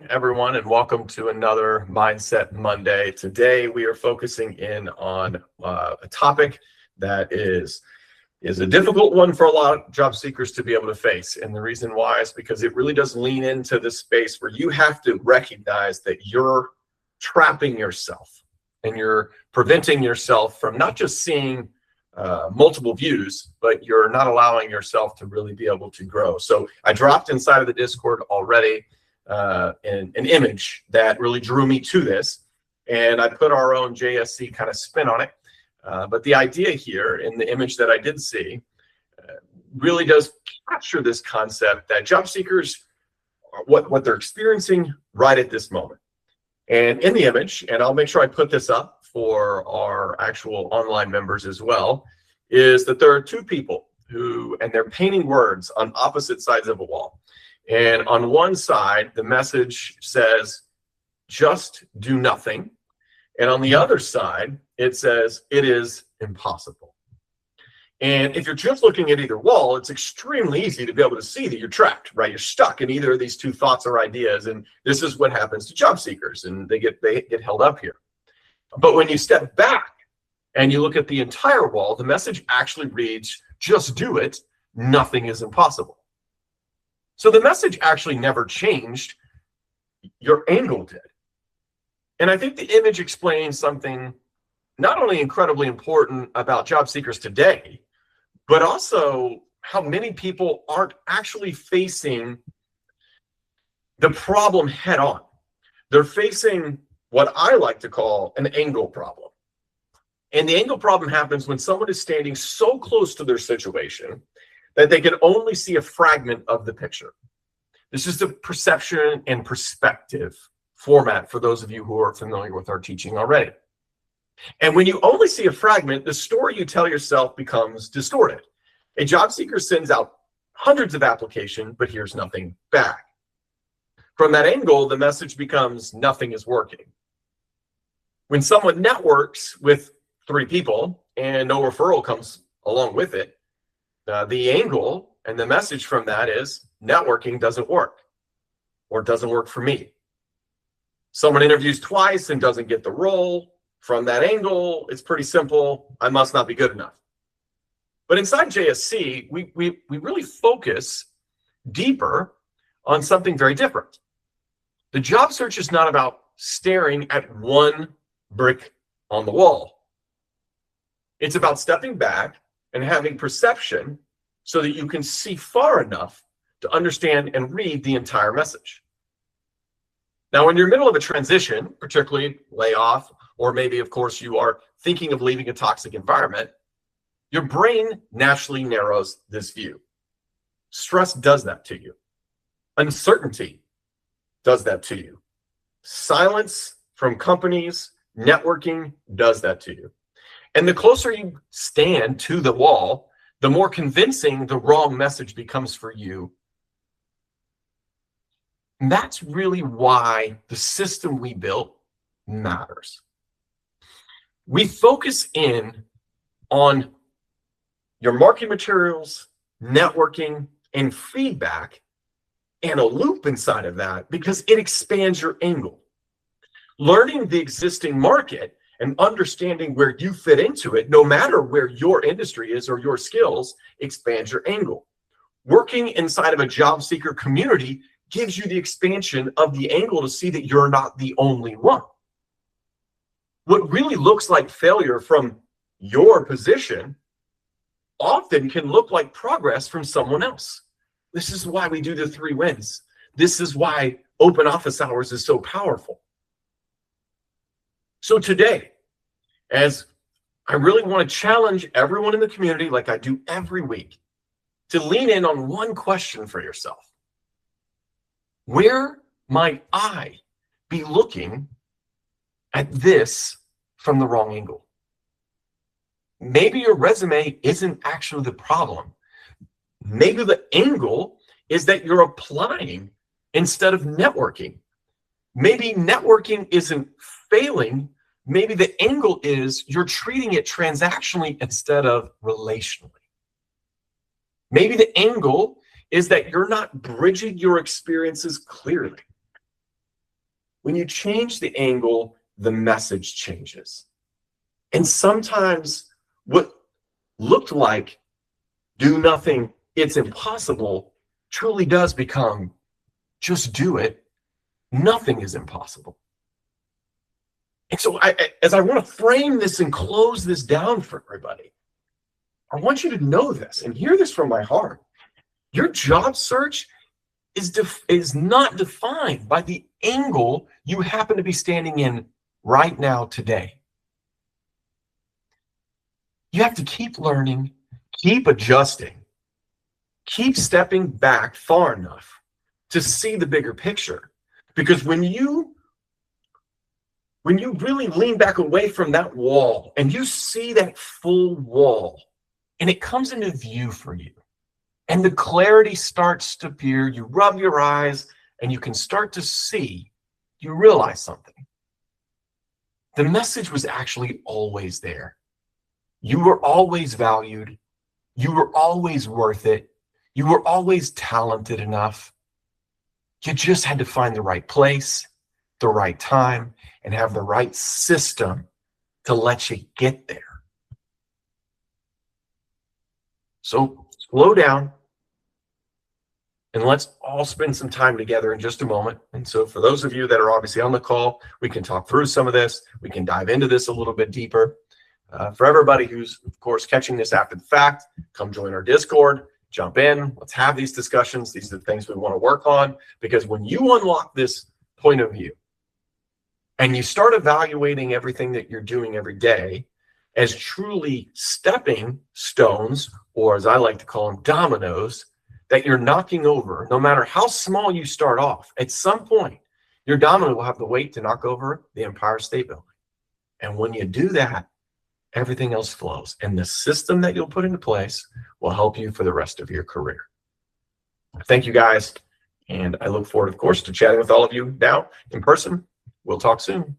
everyone, and welcome to another Mindset Monday. Today, we are focusing in on a topic that is a difficult one for a lot of job seekers to be able to face. And the reason why is because it really does lean into this space where you have to recognize that you're trapping yourself and you're preventing yourself from not just seeing multiple views, but you're not allowing yourself to really be able to grow. So I dropped inside of the Discord already an image that really drew me to this, and I put our own JSC kind of spin on it. But the idea here in the image that I did see really does capture this concept that job seekers, what they're experiencing right at this moment. And in the image, and I'll make sure I put this up for our actual online members as well, is that there are two people and they're painting words on opposite sides of a wall. And on one side, the message says, just do nothing. And on the other side, it says, it is impossible. And if you're just looking at either wall, it's extremely easy to be able to see that you're trapped, right? You're stuck in either of these two thoughts or ideas. And this is what happens to job seekers, and they get held up here. But when you step back and you look at the entire wall, the message actually reads, just do it. Nothing is impossible. So the message actually never changed. Your angle did. And I think the image explains something not only incredibly important about job seekers today, but also how many people aren't actually facing the problem head on. They're facing what I like to call an angle problem. And the angle problem happens when someone is standing so close to their situation that they can only see a fragment of the picture. This is the perception and perspective format for those of you who are familiar with our teaching already. And when you only see a fragment, the story you tell yourself becomes distorted. A job seeker sends out hundreds of applications, but hears nothing back. From that angle, the message becomes nothing is working. When someone networks with 3 people and no referral comes along with it, the angle and the message from that is networking doesn't work, or doesn't work for me. Someone interviews twice and doesn't get the role. From that angle, it's pretty simple. I must not be good enough. But inside JSC, we really focus deeper on something very different. The job search is not about staring at one brick on the wall. It's about stepping back and having perception so that you can see far enough to understand and read the entire message. Now, when you're in the middle of a transition, particularly layoff, or maybe, of course, you are thinking of leaving a toxic environment, your brain naturally narrows this view. Stress does that to you. Uncertainty does that to you. Silence from companies, networking does that to you. And the closer you stand to the wall, the more convincing the wrong message becomes for you. And that's really why the system we built matters. We focus in on your marketing materials, networking, and feedback, and a loop inside of that because it expands your angle. Learning the existing market and understanding where you fit into it, no matter where your industry is or your skills, expands your angle. Working inside of a job seeker community gives you the expansion of the angle to see that you're not the only one. What really looks like failure from your position often can look like progress from someone else. This is why we do the 3 wins. This is why open office hours is so powerful. So today, as I really want to challenge everyone in the community, like I do every week, to lean in on one question for yourself. Where might I be looking at this from the wrong angle? Maybe your resume isn't actually the problem. Maybe the angle is that you're applying instead of networking. Maybe networking isn't failing. Maybe the angle is you're treating it transactionally instead of relationally. Maybe the angle is that you're not bridging your experiences clearly. when you change the angle, the message changes. And sometimes what looked like do nothing, it's impossible, truly does become just do it. Nothing is impossible. And so as I want to frame this and close this down for everybody, I want you to know this and hear this from my heart. Your job search is not defined by the angle you happen to be standing in right now today. You have to keep learning, keep adjusting, keep stepping back far enough to see the bigger picture. Because when you really lean back away from that wall and you see that full wall and it comes into view for you and the clarity starts to appear, you rub your eyes and you can start to see, you realize something. The message was actually always there. You were always valued. You were always worth it. You were always talented enough. You just had to find the right place, the right time, and have the right system to let you get there. So slow down and let's all spend some time together in just a moment. And so for those of you that are obviously on the call, we can talk through some of this. We can dive into this a little bit deeper. For everybody who's, of course, catching this after the fact, come join our Discord, jump in, let's have these discussions. These are the things we want to work on, because when you unlock this point of view and you start evaluating everything that you're doing every day as truly stepping stones, or as I like to call them, dominoes, that you're knocking over, no matter how small you start off, at some point, your domino will have the weight to knock over the Empire State Building. And when you do that, everything else flows. And the system that you'll put into place will help you for the rest of your career. Thank you, guys. And I look forward, of course, to chatting with all of you now in person. We'll talk soon.